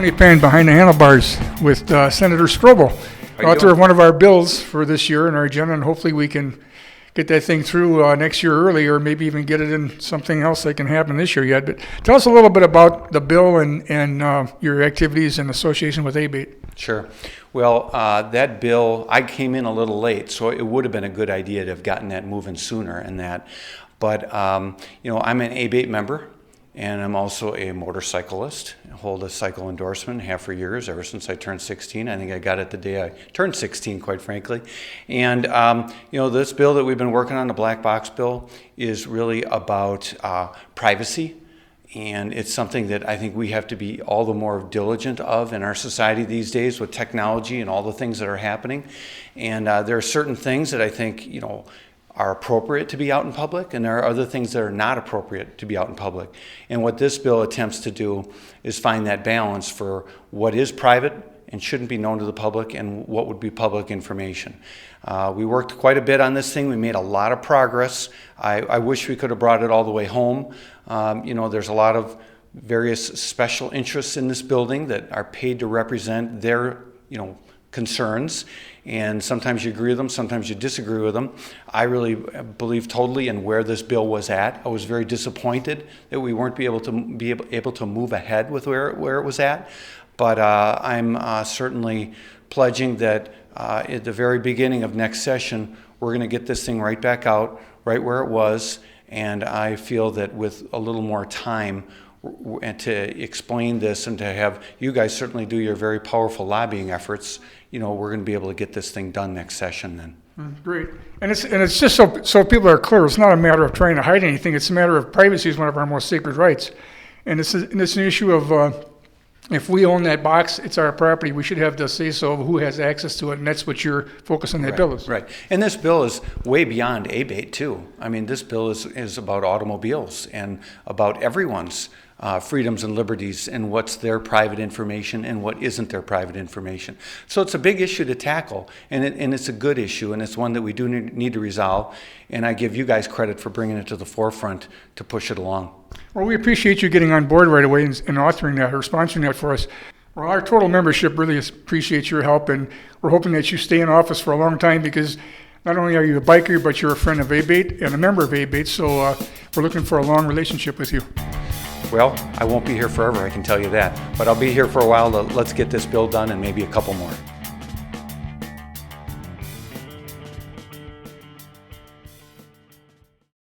Tony Penn behind the handlebars with Senator Stroebel, author of one of our bills for this year in our agenda, and hopefully we can get that thing through next year early, or maybe even get it in something else that can happen this year yet. But tell us a little bit about the bill and your activities in association with ABATE. Sure. Well, that bill, I came in a little late, so it would have been a good idea to have gotten that moving sooner and that. But, I'm an ABATE member, and I'm also a motorcyclist. I hold a cycle endorsement, have for years, ever since I turned 16. I think I got it the day I turned 16, quite frankly. And, this bill that we've been working on, the black box bill, is really about privacy. And it's something that I think we have to be all the more diligent of in our society these days with technology and all the things that are happening. And there are certain things that I think, are appropriate to be out in public, and there are other things that are not appropriate to be out in public. And what this bill attempts to do is find that balance for what is private and shouldn't be known to the public and what would be public information. We worked quite a bit on this thing. We made a lot of progress. I wish we could have brought it all the way home. There's a lot of various special interests in this building that are paid to represent their, concerns, and sometimes you agree with them, sometimes you disagree with them. I really believe totally in where this bill was at. I was very disappointed that we weren't able to move ahead with where it was at, but I'm certainly pledging that at the very beginning of next session, we're going to get this thing right back out, right where it was, and I feel that with a little more time and to explain this and to have you guys certainly do your very powerful lobbying efforts, we're going to be able to get this thing done next session then. Great. And it's just so people are clear, it's not a matter of trying to hide anything. It's a matter of privacy is one of our most sacred rights. And it's an issue of if we own that box, it's our property. We should have the say-so of who has access to it, and that's what your focus on that bill is. Right. And this bill is way beyond ABATE, too. I mean, this bill is about automobiles and about everyone's freedoms and liberties and what's their private information and what isn't their private information. So it's a big issue to tackle, and it's a good issue, and it's one that we do need to resolve. And I give you guys credit for bringing it to the forefront to push it along. Well, we appreciate you getting on board right away and authoring that or sponsoring that for us. Well, our total membership really appreciates your help, and we're hoping that you stay in office for a long time, because not only are you a biker, but you're a friend of ABATE and a member of ABATE, so we're looking for a long relationship with you. Well, I won't be here forever, I can tell you that. But I'll be here for a while. Let's get this bill done and maybe a couple more.